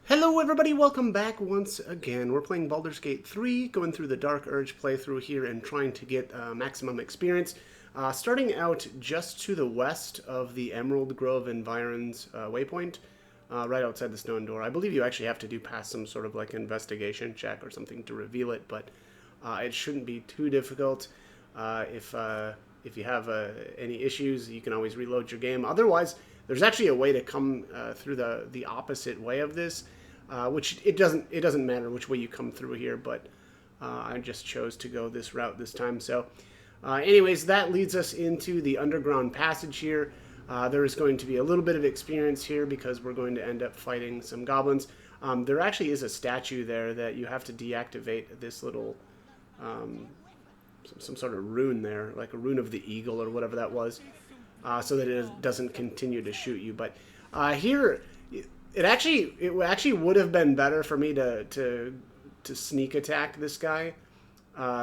Hello everybody, welcome back once again. We're playing Baldur's Gate 3, going through the Dark Urge playthrough here and trying to get maximum experience. Starting out just to the west of the Emerald Grove Environs waypoint, right outside the stone door. I believe you actually have to do pass some sort of like investigation check or something to reveal it, but it shouldn't be too difficult. If you have any issues, you can always reload your game. Otherwise, there's actually a way to come through the opposite way of this, which it doesn't matter which way you come through here, but I just chose to go this route this time. So, anyways, that leads us into the underground passage here. There is going to be a little bit of experience here because we're going to end up fighting some goblins. There actually is a statue there that you have to deactivate this little some sort of rune there, like a rune of the eagle or whatever that was, so that it doesn't continue to shoot you. But here, it actually would have been better for me to sneak attack this guy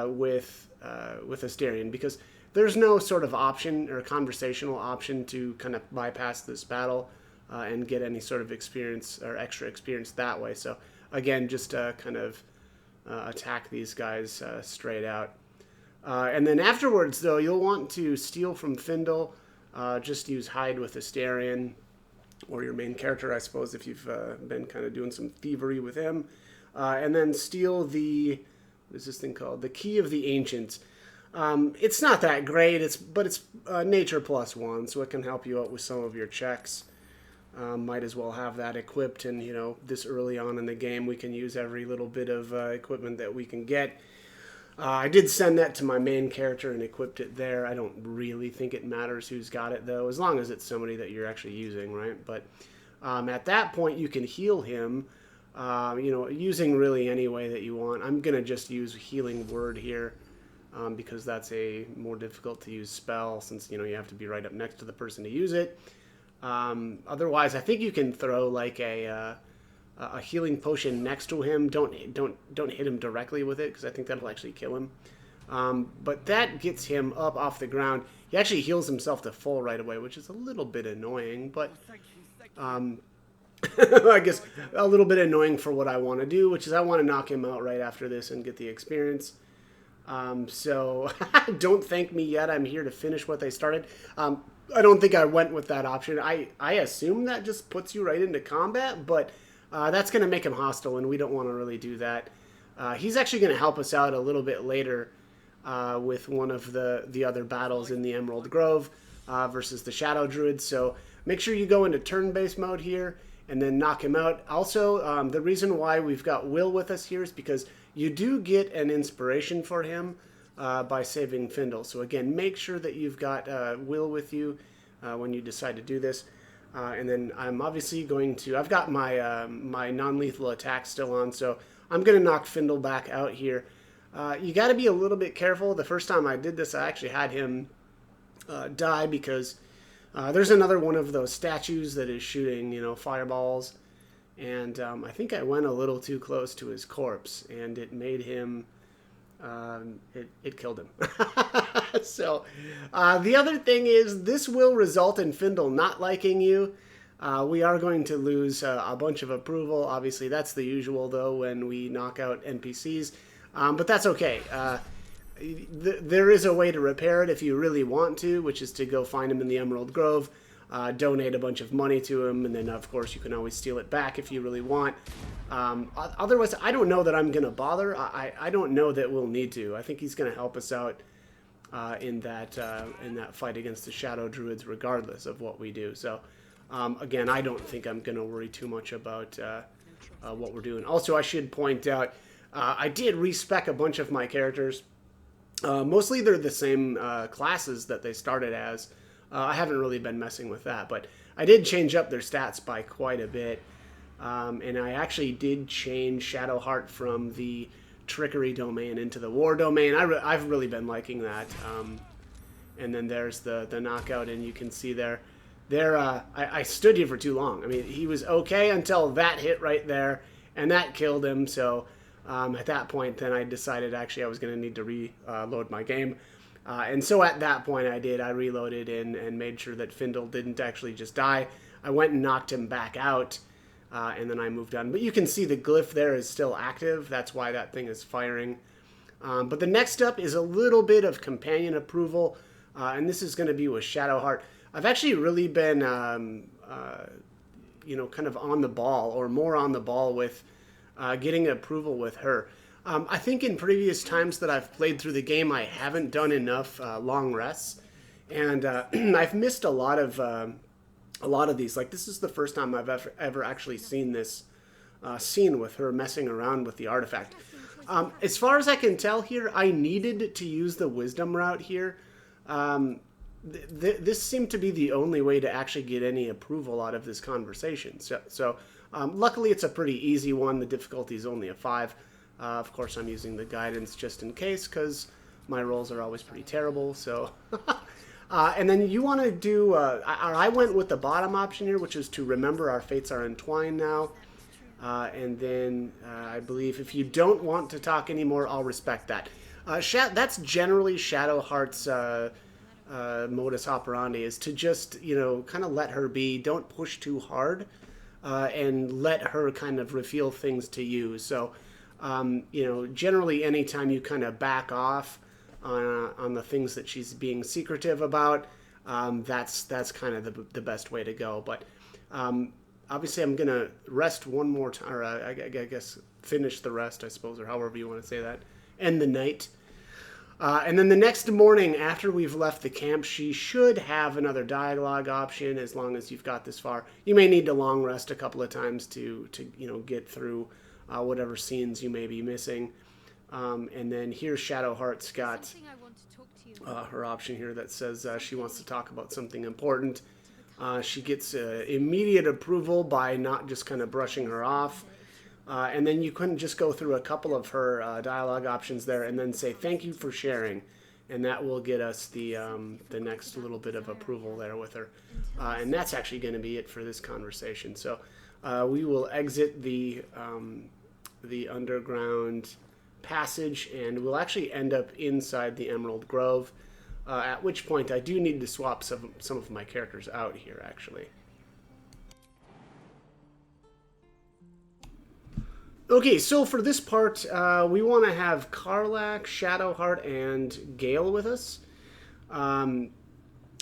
with Asterion, because there's no sort of option or conversational option to kind of bypass this battle and get any sort of experience or extra experience that way. So again, just kind of attack these guys straight out. And then afterwards, though, you'll want to steal from Findle. Just use hide with Asterion, or your main character, I suppose, if you've been kind of doing some thievery with him. And then steal what is this thing called? The Key of the Ancients. It's not that great, but it's nature +1, so it can help you out with some of your checks. Might as well have that equipped, and this early on in the game, we can use every little bit of equipment that we can get. I did send that to my main character and equipped it there. I don't really think it matters who's got it, though, as long as it's somebody that you're actually using, right? But at that point, you can heal him, using really any way that you want. I'm going to just use Healing Word here because that's a more difficult to use spell, since, you have to be right up next to the person to use it. Otherwise, I think you can throw like a healing potion next to him. Don't hit him directly with it, because I think that'll actually kill him. But that gets him up off the ground. He actually heals himself to full right away, which is a little bit annoying, but I guess a little bit annoying for what I want to do, which is I want to knock him out right after this and get the experience. So don't thank me yet. I'm here to finish what they started. I don't think I went with that option. I assume that just puts you right into combat, but that's going to make him hostile, and we don't want to really do that. He's actually going to help us out a little bit later with one of the other battles in the Emerald Grove versus the Shadow Druids. So make sure you go into turn-based mode here and then knock him out. Also, the reason why we've got Will with us here is because you do get an inspiration for him by saving Findle. So again, make sure that you've got Will with you when you decide to do this. And then I'm obviously going to... I've got my my non-lethal attack still on, so I'm going to knock Findle back out here. You got to be a little bit careful. The first time I did this, I actually had him die because there's another one of those statues that is shooting, fireballs. And I think I went a little too close to his corpse, and it made him... it killed him. So the other thing is, this will result in Findle not liking you. We are going to lose a bunch of approval. Obviously, that's the usual, though, when we knock out NPCs. But that's okay. There is a way to repair it if you really want to, which is to go find him in the Emerald Grove, donate a bunch of money to him, and then, of course, you can always steal it back if you really want. Otherwise, I don't know that I'm going to bother. I don't know that we'll need to. I think he's going to help us out in that fight against the Shadow Druids, regardless of what we do. So, again, I don't think I'm going to worry too much about what we're doing. Also, I should point out, I did respec a bunch of my characters. Mostly they're the same classes that they started as. I haven't really been messing with that, but I did change up their stats by quite a bit. And I actually did change Shadowheart from the Trickery domain into the War domain. I've really been liking that. And then there's the knockout, and you can see there. I stood here for too long. I mean, he was okay until that hit right there, and that killed him. So at that point, then I decided actually I was going to need to reload my game. And so at that point I did. I reloaded and made sure that Findle didn't actually just die. I went and knocked him back out. and then I moved on. But you can see the glyph there is still active. That's why that thing is firing. But the next up is a little bit of companion approval, and this is going to be with Shadowheart. I've actually really been, you know, kind of on the ball, or more on the ball with getting approval with her. I think in previous times that I've played through the game, I haven't done enough long rests, and I've missed a lot of these. Like, this is the first time I've ever actually seen this scene with her messing around with the artifact. As far as I can tell here, I needed to use the wisdom route here. This seemed to be the only way to actually get any approval out of this conversation. So luckily it's a pretty easy one. The difficulty is only a 5. Of course, I'm using the guidance just in case, because my rolls are always pretty terrible. So, and then you want to do, I went with the bottom option here, which is to remember our fates are entwined now. And then I believe if you don't want to talk anymore, I'll respect that. That's generally Shadowheart's modus operandi, is to just, you know, kind of let her be. Don't push too hard, and let her kind of reveal things to you. So, you know, generally anytime you kind of back off on the things that she's being secretive about, that's kind of the best way to go. But obviously, I'm going to rest one more time, or I guess finish the rest, I suppose, or however you want to say that, end the night. And then the next morning, after we've left the camp, she should have another dialogue option, as long as you've got this far. You may need to long rest a couple of times to you know, get through whatever scenes you may be missing. And then here's Shadowheart's got her option here that says she wants to talk about something important. She gets immediate approval by not just kind of brushing her off. And then you can just go through a couple of her dialogue options there and then say, thank you for sharing. And that will get us the next little bit of approval there with her. And that's actually going to be it for this conversation. So we will exit the underground passage, and we'll actually end up inside the Emerald Grove. At which point I do need to swap some of my characters out here, actually. Okay, so for this part, we want to have Karlach, Shadowheart, and Gale with us. And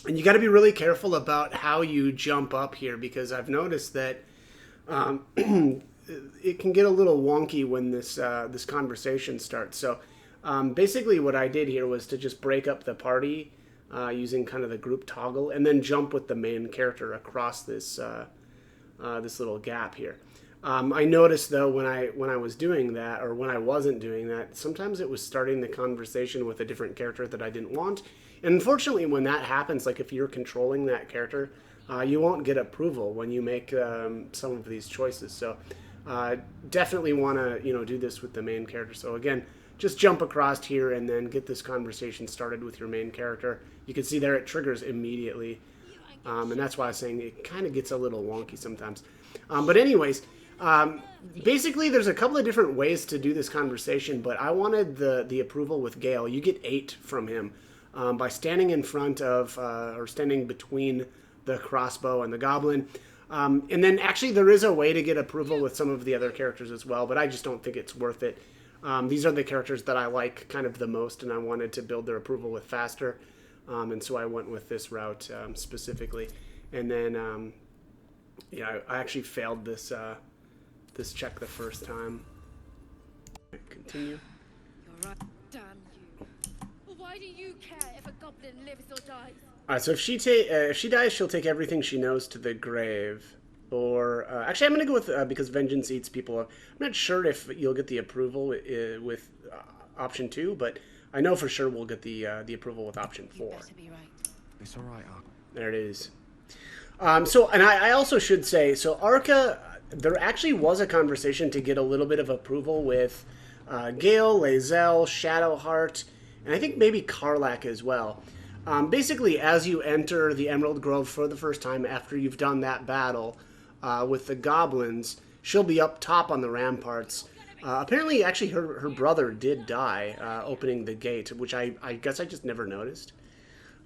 you got to be really careful about how you jump up here, because I've noticed that it can get a little wonky when this conversation starts. So basically what I did here was to just break up the party using kind of the group toggle, and then jump with the main character across this this little gap here. I noticed, though, when I was doing that, or when I wasn't doing that, sometimes it was starting the conversation with a different character that I didn't want. And unfortunately, when that happens, like if you're controlling that character, you won't get approval when you make some of these choices. So definitely want to, you know, do this with the main character. So again, just jump across here and then get this conversation started with your main character. You can see there it triggers immediately. And that's why I was saying it kind of gets a little wonky sometimes. But anyways, basically there's a couple of different ways to do this conversation, but I wanted the approval with Gale. You get 8 from him by standing in front of, or standing between the crossbow and the goblin. And then actually there is a way to get approval with some of the other characters as well, but I just don't think it's worth it. These are the characters that I like kind of the most, and I wanted to build their approval with faster. And so I went with this route specifically. And then, yeah, I actually failed this this check the first time. Continue. You're right. Damn you. Why do you care if a goblin lives or dies? Alright, so if she dies, she'll take everything she knows to the grave. Or, actually, I'm going to go with, because vengeance eats people. I'm not sure if you'll get the approval with option 2, but I know for sure we'll get the approval with option 4. You better be right. It's alright, There it is. So, and I also should say, so Arca, there actually was a conversation to get a little bit of approval with Gale, Lae'zel, Shadowheart, and I think maybe Karlach as well. Basically, as you enter the Emerald Grove for the first time after you've done that battle with the goblins, she'll be up top on the ramparts. Apparently, actually, her brother did die opening the gate, which I guess I just never noticed.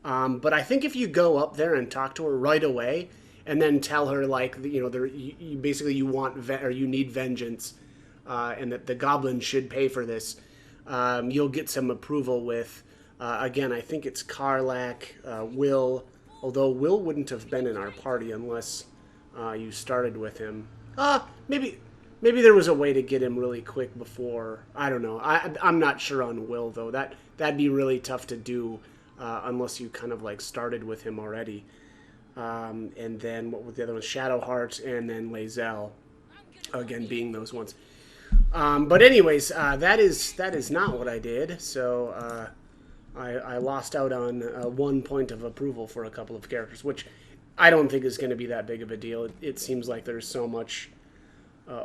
But I think if you go up there and talk to her right away, and then tell her like you know you basically you want or you need vengeance, and that the goblin should pay for this, you'll get some approval with. Again, I think it's Karlak, Will, although Will wouldn't have been in our party unless you started with him. Maybe there was a way to get him really quick before. I don't know. I'm not sure on Will, though. That'd be really tough to do unless you kind of like started with him already. And then what was the other one? Shadowheart and then Lae'zel. Again, being those ones. But anyways, that is not what I did. So I lost out on 1 point of approval for a couple of characters, which I don't think is going to be that big of a deal. It seems like there's so much, I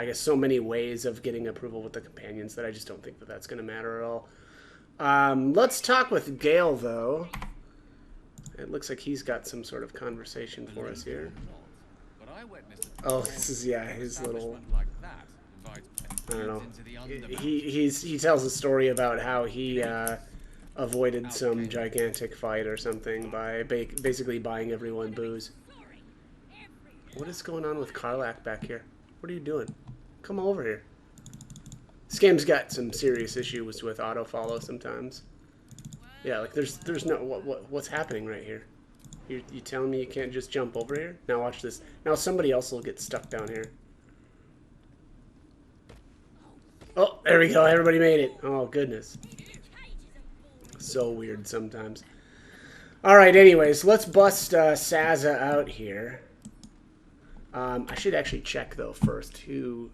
guess so many ways of getting approval with the companions that I just don't think that that's going to matter at all. Let's talk with Gale, though. It looks like he's got some sort of conversation for us here. Oh, this is, yeah, his little... I don't know. He tells a story about how he avoided some gigantic fight or something by basically buying everyone booze. What is going on with Karlak back here? What are you doing? Come over here. This game's got some serious issues with autofollow sometimes. Yeah, like there's no what's happening right here. You telling me you can't just jump over here? Now watch this. Now somebody else will get stuck down here. Oh, there we go. Everybody made it. Oh, goodness. So weird sometimes. All right, anyways, let's bust Saza out here. I should actually check, though, first who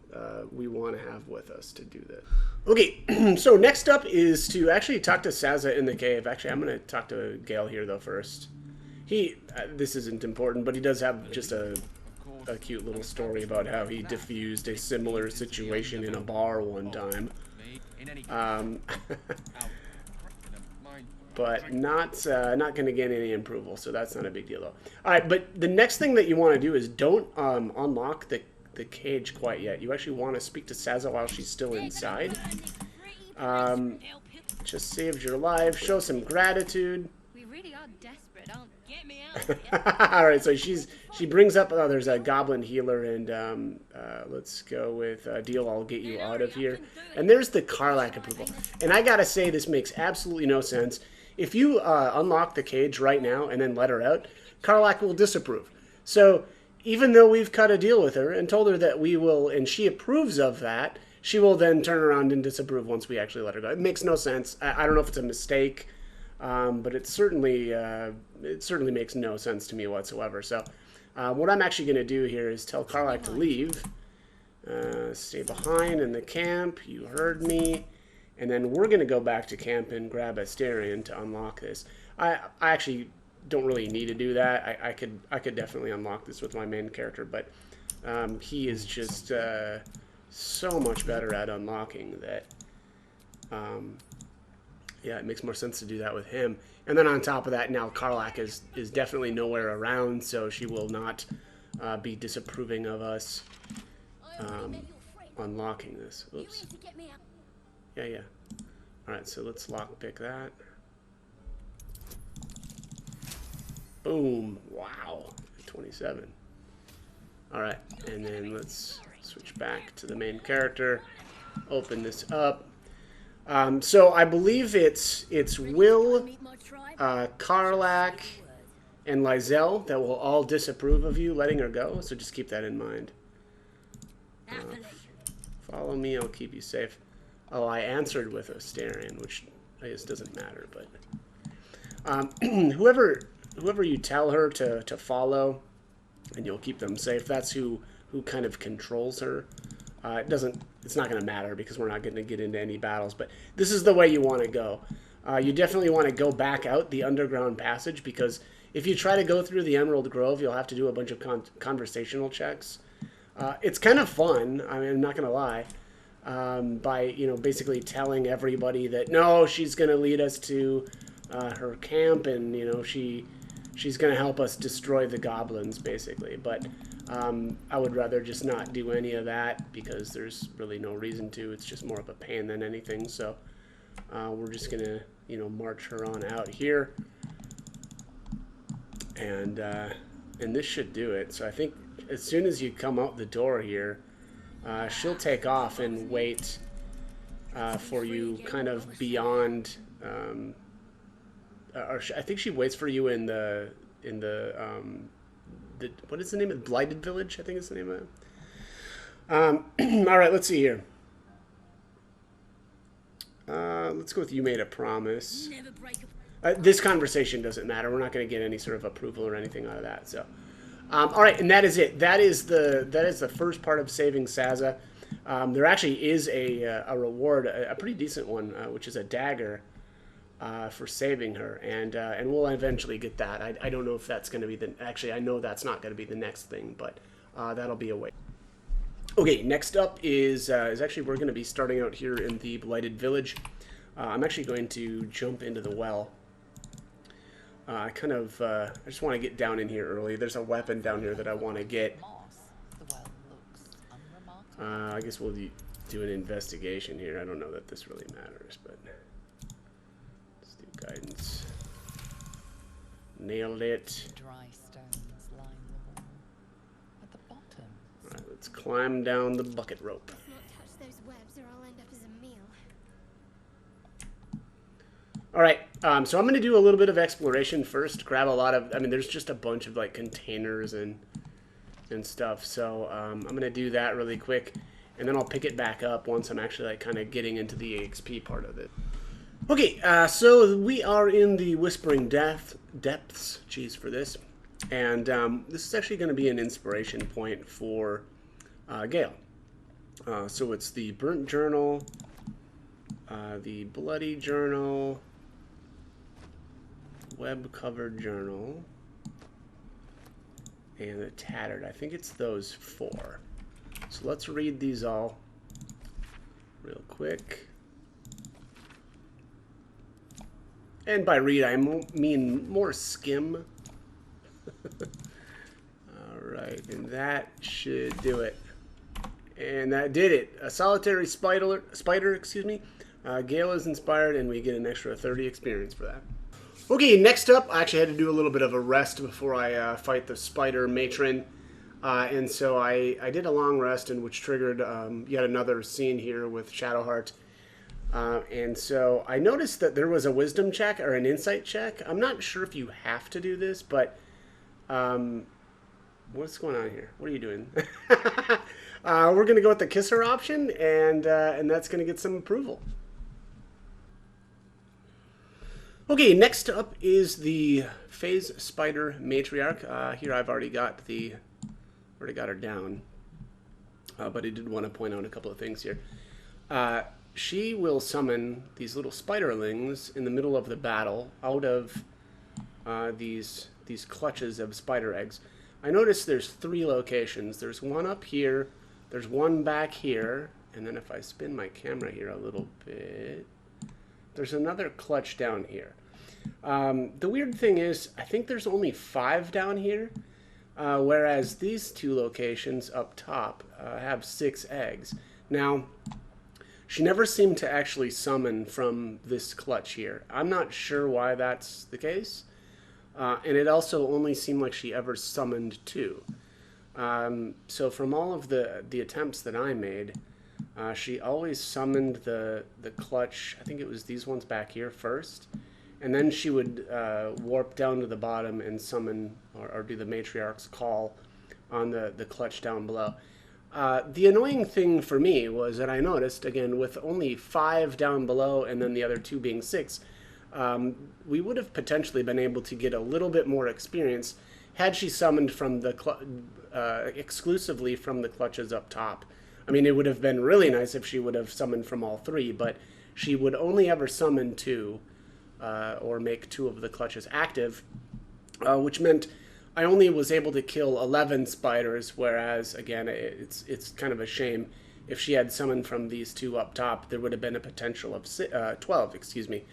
we want to have with us to do this. Okay, so next up is to actually talk to Saza in the cave. Actually, I'm going to talk to Gale here, though, first. This isn't important, but he does have just a cute little story about how he diffused a similar situation in a bar one time. But not going to get any approval, so that's not a big deal, though. All right, but the next thing that you want to do is don't unlock the cage quite yet. You actually want to speak to Saza while she's still inside. Just saved your life. Show some gratitude. We really are desperate, aren't we? Get me out. All right, so she brings up. Oh, there's a goblin healer, and let's go with deal. I'll get you out of here. And there's the Karlak approval. And I gotta say, this makes absolutely no sense. If you unlock the cage right now and then let her out, Karlak will disapprove. So even though we've cut a deal with her and told her that we will, and she approves of that, she will then turn around and disapprove once we actually let her go. It makes no sense. I don't know if it's a mistake. But it certainly makes no sense to me whatsoever. So what I'm actually going to do here is tell Karlak to leave. Stay behind in the camp. You heard me. And then we're going to go back to camp and grab Asterion to unlock this. I actually don't really need to do that. I could definitely unlock this with my main character, but he is just so much better at unlocking that... yeah, it makes more sense to do that with him. And then on top of that, now Karlak is definitely nowhere around, so she will not be disapproving of us unlocking this. Oops. Yeah. Alright, so let's lockpick that. Boom. Wow. 27. Alright, and then let's switch back to the main character. Open this up. So I believe it's Will, Karlak, and Lae'zel that will all disapprove of you letting her go. So just keep that in mind. Follow me, I'll keep you safe. Oh, I answered with Asterion, which I guess doesn't matter. But whoever you tell her to follow, and you'll keep them safe. That's who kind of controls her. It's not going to matter because we're not going to get into any battles, but this is the way you want to go. You definitely want to go back out the underground passage, because if you try to go through the Emerald Grove, you'll have to do a bunch of conversational checks. It's kind of fun, I mean, I'm not going to lie, by, basically telling everybody that, no, she's going to lead us to her camp, and, she's going to help us destroy the goblins, basically. But I would rather just not do any of that because there's really no reason to. It's just more of a pain than anything. So we're just going to, march her on out here. and this should do it. So I think as soon as you come out the door here, she'll take off and wait for you kind of beyond. I think she waits for you in the what is the name of it? Blighted Village, I think is the name of it. All right, let's see here. Let's go with you made a promise. This conversation doesn't matter. We're not going to get any sort of approval or anything out of that. So, all right, and that is it. That is the first part of saving Saza. There actually is a reward, a pretty decent one, which is a dagger for saving her, and we'll eventually get that. I don't know if that's going to be the. Actually, I know that's not going to be the next thing, but that'll be a wait. Okay, next up is actually we're going to be starting out here in the Blighted Village. I'm actually going to jump into the well. I just want to get down in here early. There's a weapon down here that I want to get. I guess we'll do an investigation here. I don't know that this really matters, but let's do guidance. Nailed it. Dry stones line the wall. At the bottom. All right, let's climb down the bucket rope. Let's not touch those webs or I'll end up as a meal. All right, so I'm going to do a little bit of exploration first. Grab a lot of. I mean, there's just a bunch of like containers and stuff. So I'm going to do that really quick, and then I'll pick it back up once I'm actually like kind of getting into the EXP part of it. Okay, so we are in the Whispering depths. Jeez, for this, and this is actually going to be an inspiration point for Gale. So it's the Burnt Journal, the Bloody Journal, Web-Covered Journal, and the Tattered. I think it's those four. So let's read these all real quick. And by read, I mean more skim. Alright, and that should do it. And that did it. A solitary spider, excuse me. Gale is inspired, and we get an extra 30 experience for that. Okay, next up, I actually had to do a little bit of a rest before I fight the spider matron. And so I did a long rest, and which triggered yet another scene here with Shadowheart. And so I noticed that there was a wisdom check or an insight check. I'm not sure if you have to do this, but what's going on here? What are you doing? We're going to go with the kisser option, and that's going to get some approval. Okay, next up is the Phase Spider Matriarch. Here I've already got her down, but I did want to point out a couple of things here. She will summon these little spiderlings in the middle of the battle out of these clutches of spider eggs. I noticed there's 3 locations. There's one up here, there's one back here, and then if I spin my camera here a little bit, there's another clutch down here. The weird thing is, I think there's only 5 down here, whereas these 2 locations up top have 6 eggs. Now, she never seemed to actually summon from this clutch here. I'm not sure why that's the case. And it also only seemed like she ever summoned 2. So from all of the attempts that I made, she always summoned the clutch. I think it was these ones back here first. And then she would warp down to the bottom and summon or do the Matriarch's call on the clutch down below. The annoying thing for me was that I noticed, again, with only 5 down below and then the other 2 being 6, we would have potentially been able to get a little bit more experience had she summoned from the exclusively from the clutches up top. I mean, it would have been really nice if she would have summoned from all 3, but she would only ever summon 2 or make 2 of the clutches active, which meant I only was able to kill 11 spiders, whereas, again, it's kind of a shame. If she had summoned from these 2 up top, there would have been a potential of 12, excuse me.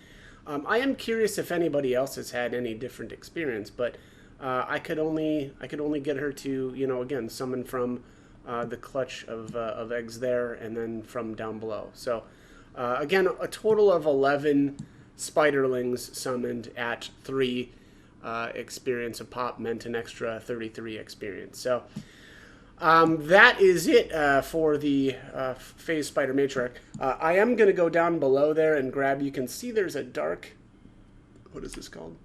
I am curious if anybody else has had any different experience, but I could only get her to, again, summon from the clutch of eggs there and then from down below. So, again, a total of 11 spiderlings summoned at 3. experience a pop meant an extra 33 experience. So that is it for the Phase Spider Matriarch. I am going to go down below there and grab, you can see there's a dark, what is this called?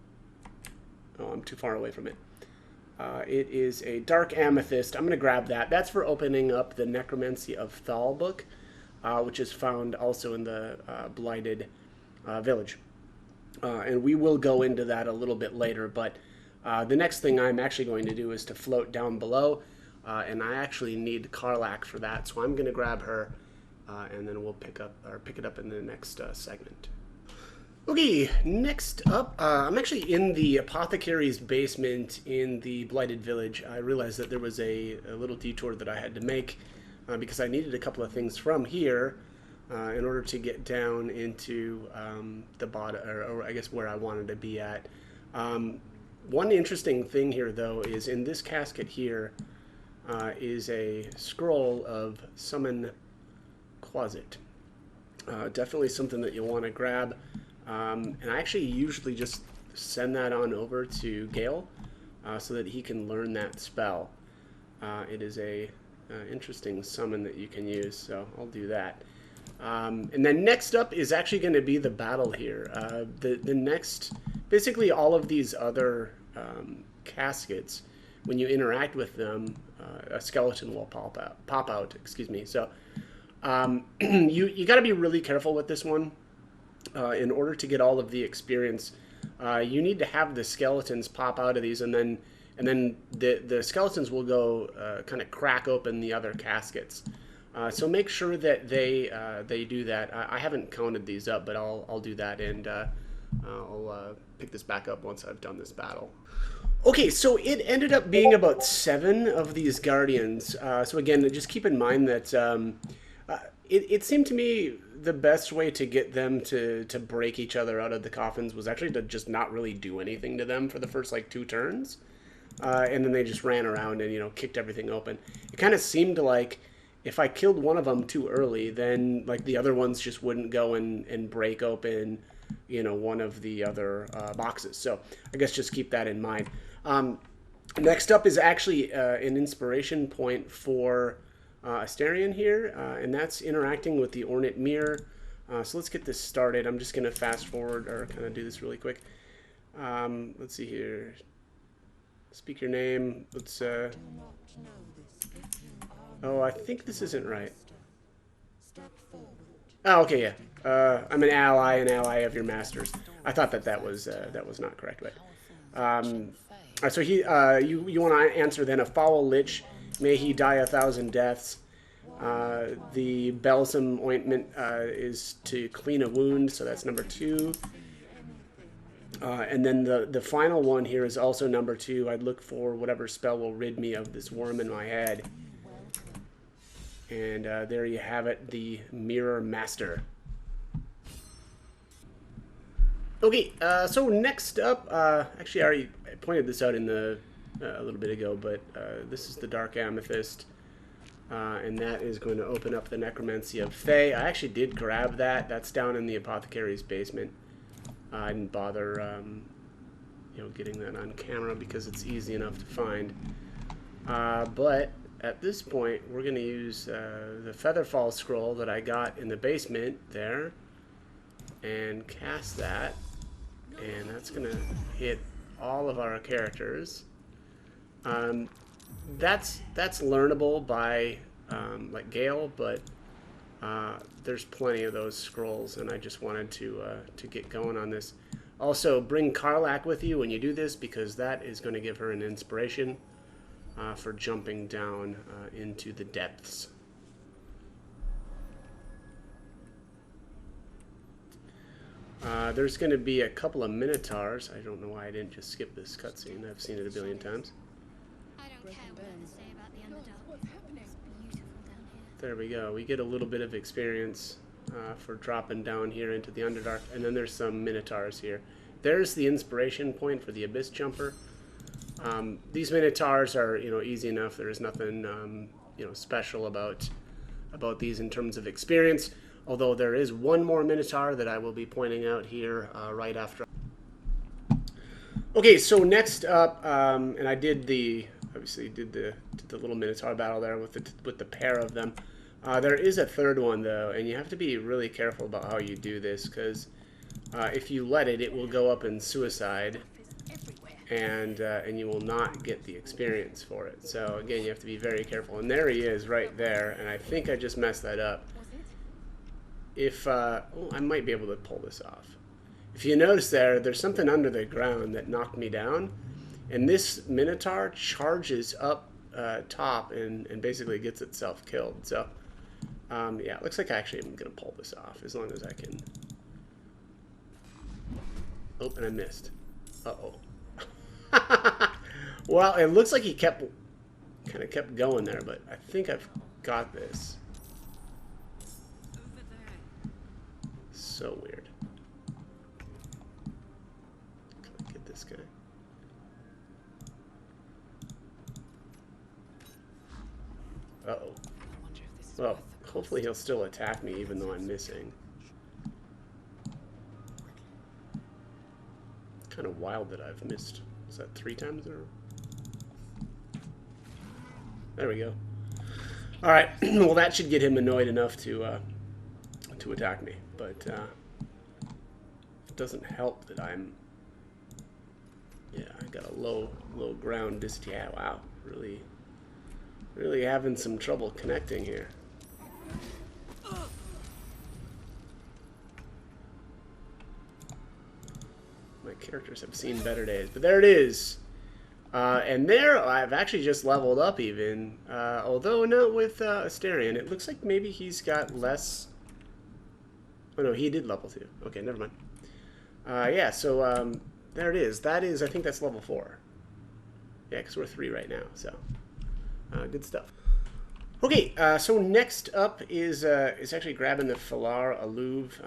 Oh, I'm too far away from it. It is a dark amethyst. I'm going to grab that. That's for opening up the Necromancy of Thal book, which is found also in the Blighted Village. And we will go into that a little bit later, but the next thing I'm actually going to do is to float down below, and I actually need Karlak for that, so I'm going to grab her, and then we'll pick it up in the next segment. Okay, next up, I'm actually in the apothecary's basement in the Blighted Village. I realized that there was a little detour that I had to make because I needed a couple of things from here in order to get down into the bottom, or I guess where I wanted to be at. One interesting thing here, though, is in this casket here is a scroll of Summon Quasit. Definitely something that you'll want to grab. And I actually usually just send that on over to Gale so that he can learn that spell. It is a interesting summon that you can use, so I'll do that. And then next up is actually going to be the battle here. The next, basically all of these other caskets, when you interact with them, a skeleton will pop out. Excuse me. So you got to be really careful with this one. In order to get all of the experience, you need to have the skeletons pop out of these, and then the skeletons will go kind of crack open the other caskets. So make sure that they do that. I haven't counted these up, but I'll do that, and I'll pick this back up once I've done this battle. Okay, so it ended up being about 7 of these guardians. So again, just keep in mind that it seemed to me the best way to get them to break each other out of the coffins was actually to just not really do anything to them for the first like 2 turns, and then they just ran around and kicked everything open. It kind of seemed like if I killed one of them too early, then like the other ones just wouldn't go and break open one of the other boxes. So I guess just keep that in mind. Next up is actually an inspiration point for Asterion here, and that's interacting with the Ornate Mirror. So let's get this started. I'm just going to fast forward or kind of do this really quick. Let's see here. Speak your name. Let's. Oh, I think this isn't right. Oh, okay, yeah. I'm an ally of your masters. I thought that was not correct, but so he you want to answer then: a foul lich, may he die 1,000 deaths. The balsam ointment is to clean a wound, so that's number 2. And then the final one here is also number 2. I'd look for whatever spell will rid me of this worm in my head. And there you have it, the Mirror Master. Okay, so next up, actually I already pointed this out in the a little bit ago, but this is the Dark Amethyst, and that is going to open up the Necromancy of Thay. I actually did grab that. That's down in the Apothecary's basement. I didn't bother, getting that on camera because it's easy enough to find. But at this point, we're going to use the Featherfall scroll that I got in the basement there, and cast that, and that's going to hit all of our characters. That's learnable by like Gale, but there's plenty of those scrolls, and I just wanted to get going on this. Also, bring Karlak with you when you do this, because that is going to give her an inspiration for jumping down into the depths. There's going to be a couple of Minotaurs. I don't know why I didn't just skip this cutscene. I've seen it a billion times. I don't care what they say about the Underdark. It's beautiful down here. There we go. We get a little bit of experience for dropping down here into the Underdark. And then there's some Minotaurs here. There's the inspiration point for the Abyss Jumper. These Minotaurs are, easy enough. There's nothing, special about these in terms of experience. Although there is one more Minotaur that I will be pointing out here right after. Okay, so next up, and I did the obviously did the little Minotaur battle there with the pair of them. There is a third one though, and you have to be really careful about how you do this because if you let it, it will go up in suicide, and you will not get the experience for it. So again, you have to be very careful. And there he is, right there. And I think I just messed that up. If oh, I might be able to pull this off. If you notice there's something under the ground that knocked me down, and this Minotaur charges up top and basically gets itself killed. So yeah, it looks like I actually am gonna pull this off as long as I can. Oh, and I missed. Uh-oh. Well, it looks like he kind of kept going there, but I think I've got this. So weird. Can I get this guy? Uh-oh. Well, hopefully he'll still attack me even though I'm missing. Kind of wild that I've missed. Is that 3 times in a row? There we go. All right. Well, that should get him annoyed enough to attack me, but it doesn't help that I'm. Yeah, I got a low ground distance. Yeah, wow, really having some trouble connecting here. My characters have seen better days, but there it is. And there, I've actually just leveled up even, although not with Asterion. It looks like maybe he's got less. Oh no, he did level 2. Okay, never mind. Yeah, so there it is. That is, I think that's level 4. Yeah, because we're 3 right now, so good stuff. Okay, so next up is actually grabbing the Falar Aluve.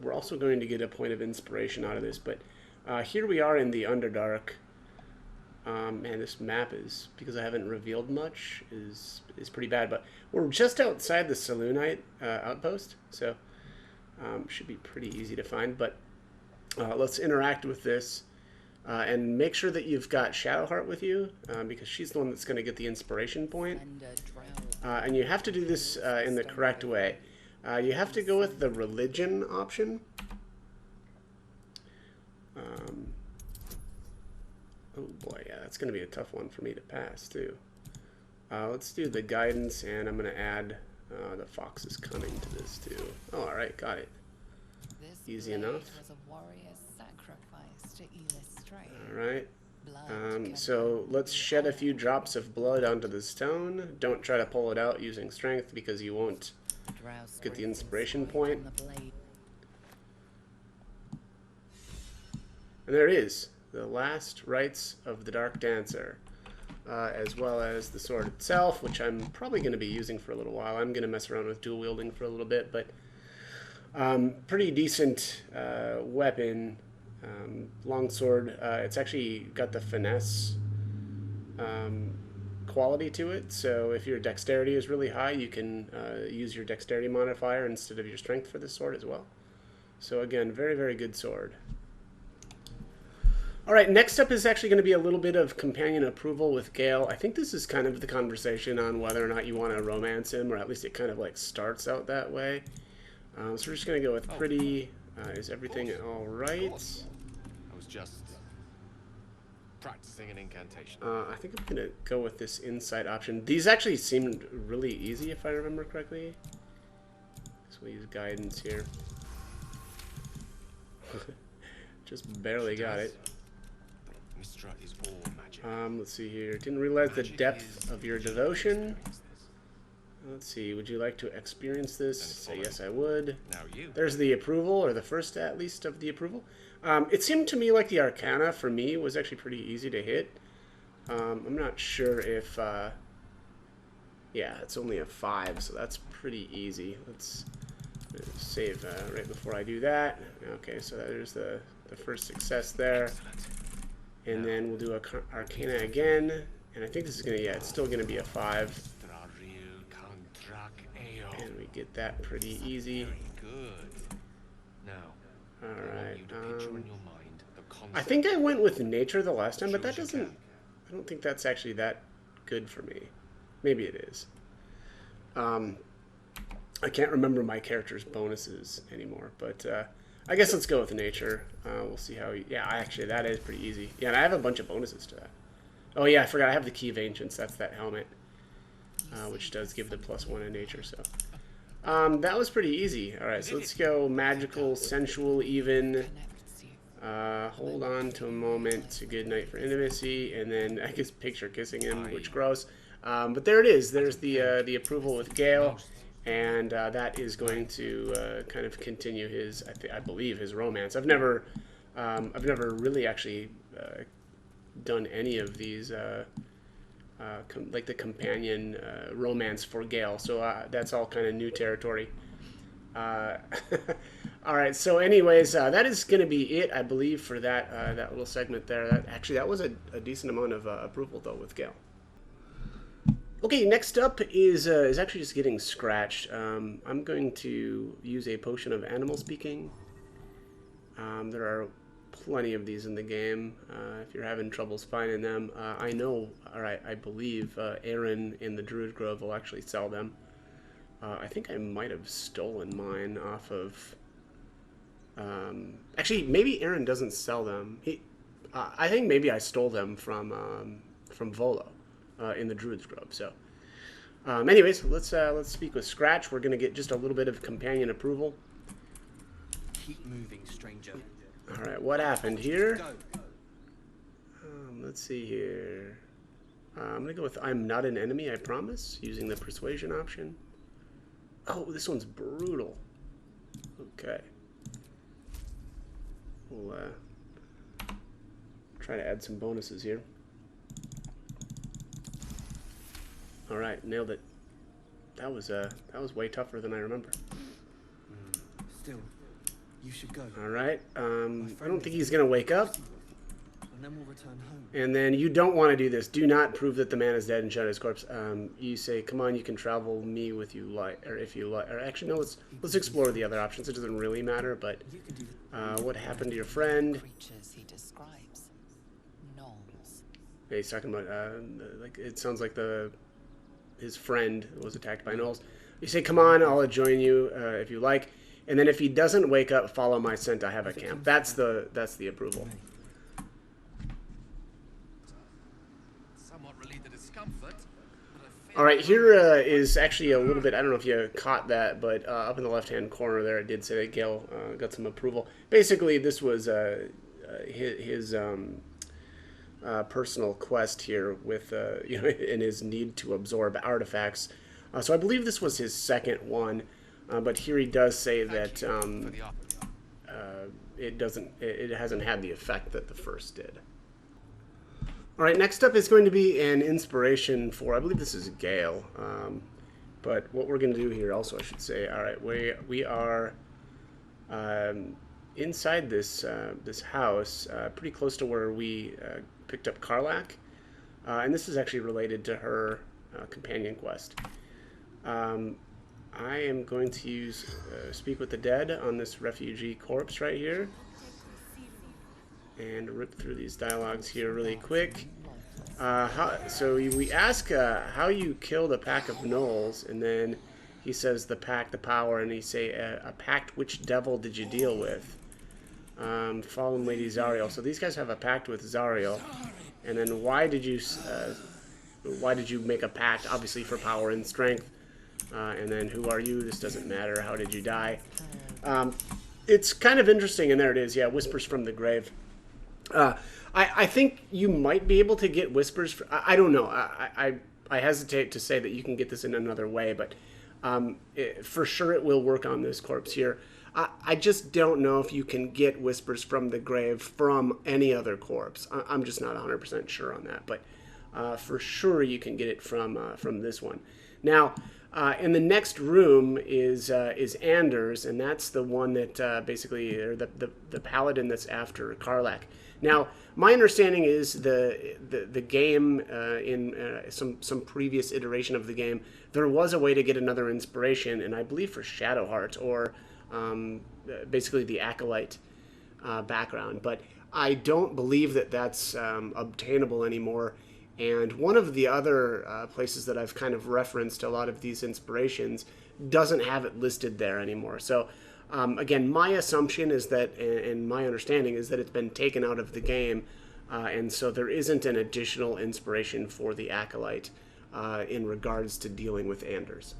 We're also going to get a point of inspiration out of this, but here we are in the Underdark. Man, this map is, because I haven't revealed much, is pretty bad. But we're just outside the Selûnite outpost, so should be pretty easy to find. But let's interact with this and make sure that you've got Shadowheart with you, because she's the one that's going to get the inspiration point. And you have to do this in the correct way. You have to go with the religion option. Oh boy, yeah, that's going to be a tough one for me to pass, too. Let's do the guidance, and I'm going to add the fox's cunning to this, too. Oh, alright, got it. Easy enough. Alright. So let's shed a few drops of blood onto the stone. Don't try to pull it out using strength because you won't get the inspiration point. And there it is. The last rites of the Dark Dancer, as well as the sword itself, which I'm probably going to be using for a little while. I'm going to mess around with dual wielding for a little bit, but pretty decent weapon. Longsword. It's actually got the finesse quality to it, so if your dexterity is really high, you can use your dexterity modifier instead of your strength for this sword as well. So again, very, very good sword. Alright, next up is actually going to be a little bit of companion approval with Gale. I think this is kind of the conversation on whether or not you want to romance him, or at least it kind of like starts out that way. So we're just going to go with pretty. Is everything alright? I was just practicing an incantation. I think I'm going to go with this insight option. These actually seemed really easy if I remember correctly. So we'll use guidance here. Just barely got it. Is all magic. Let's see here. Didn't realize the depth of your devotion. Let's see. Would you like to experience this? Say yes, I would. Now you. There's the approval, or the first at least of the approval. It seemed to me like the Arcana for me was actually pretty easy to hit. I'm not sure if. Yeah, it's only a 5, so that's pretty easy. Let's save right before I do that. Okay, so there's the first success there. And then we'll do Arcana again. And I think this is going to, yeah, it's still going to be a 5. And we get that pretty easy. Very good. Now, Alright. picture in your mind the concept. I think I went with nature the last time, but Sure that as you doesn't... can. I don't think that's actually that good for me. Maybe it is. I can't remember my character's bonuses anymore, but I guess let's go with nature. We'll see how... Yeah, actually, that is pretty easy. Yeah, and I have a bunch of bonuses to that. Oh, yeah, I forgot. I have the Key of Ancients. That's that helmet, which does give the +1 in nature, so... that was pretty easy. All right, so let's go magical, sensual, even. Connects you. Hold on to a moment to good night for intimacy, and then I guess picture kissing him, which gross. But there it is. There's the approval with Gale, and that is going to kind of continue his, I believe, his romance. I've never really actually done any of these. Like the companion romance for Gale, so that's all kind of new territory. All right, so anyways, that is going to be it, I believe, for that that little segment there. That was a decent amount of approval though with Gale. Okay, next up is actually just getting scratched. I'm going to use a potion of animal speaking. There are plenty of these in the game. If you're having troubles finding them, I know, or I believe, Aaron in the Druid Grove will actually sell them. I think I might have stolen mine off of... actually, maybe Aaron doesn't sell them. I think maybe I stole them from Volo in the Druid's Grove. So, anyways, let's speak with Scratch. We're gonna get just a little bit of companion approval. Keep moving, stranger. All right, what happened here? Go. Let's see here. I'm going to go with I'm not an enemy, I promise, using the persuasion option. Oh, this one's brutal. Okay. We'll try to add some bonuses here. All right, nailed it. That was way tougher than I remember. Still, you should go. All right. I don't think he's going to wake up. And then we'll return home. And then you don't want to do this. Do not prove that the man is dead and show his corpse. You say, "Come on, you can travel me with you like, or if you like." Or actually, no. Let's explore the other options. It doesn't really matter. But what happened to your friend? Creatures he describes. Gnolls. Yeah, he's talking about like it sounds like his friend was attacked by gnolls. You say, "Come on, I'll join you if you like." And then if he doesn't wake up, follow my scent. I have a camp. That's the approval. Somewhat relieved the discomfort. All right, here is actually a little bit, I don't know if you caught that, but up in the left-hand corner there, it did say that Gale got some approval. Basically, this was his personal quest here with, in his need to absorb artifacts. So I believe this was his second one, but here he does say that it hasn't had the effect that the first did. All right, next up is going to be an inspiration for, I believe this is Gale. But what we're going to do here also, I should say, all right, we are inside this house, pretty close to where we picked up Karlak. And this is actually related to her companion quest. I am going to use Speak with the Dead on this refugee corpse right here. And rip through these dialogues here really quick. So we ask how you killed a pack of gnolls, and then he says the pack, the power, and he say a pact. Which devil did you deal with? Fallen Lady Zariel. So these guys have a pact with Zariel, and then why did you make a pact? Obviously for power and strength. And then who are you? This doesn't matter. How did you die? It's kind of interesting, and there it is. Yeah, Whispers from the Grave. I think you might be able to get Whispers. I don't know. I hesitate to say that you can get this in another way, but for sure it will work on this corpse here. I just don't know if you can get Whispers from the Grave from any other corpse. I'm just not 100% sure on that, but for sure you can get it from this one. Now, in the next room is Anders, and that's the one that basically, or the paladin that's after Karlak. Now, my understanding is the game in some previous iteration of the game, there was a way to get another inspiration, and I believe for Shadowheart or basically the Acolyte background. But I don't believe that that's obtainable anymore. And one of the other places that I've kind of referenced a lot of these inspirations doesn't have it listed there anymore. So, again, my assumption is that, and my understanding is that it's been taken out of the game, and so there isn't an additional inspiration for the Acolyte in regards to dealing with Anders.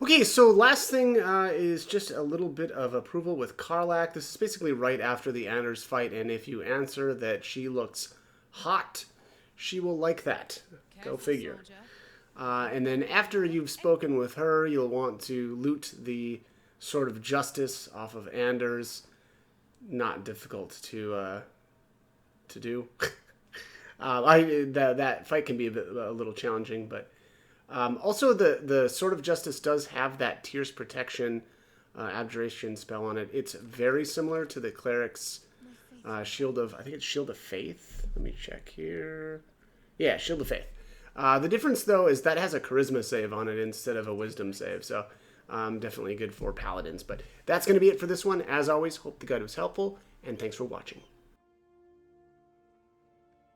Okay, so last thing is just a little bit of approval with Karlach. This is basically right after the Anders fight, and if you answer that she looks hot, she will like that. Go figure. And then after you've spoken with her, you'll want to loot the Sword of Justice off of Anders. Not difficult to do. That fight can be a little challenging, but also the Sword of Justice does have that Tears Protection abjuration spell on it. It's very similar to the Cleric's Shield of, I think it's Shield of Faith. Let me check here. Yeah, Shield of Faith. The difference, though, is that has a Charisma save on it instead of a Wisdom save, so definitely good for Paladins. But that's going to be it for this one. As always, hope the guide was helpful, and thanks for watching.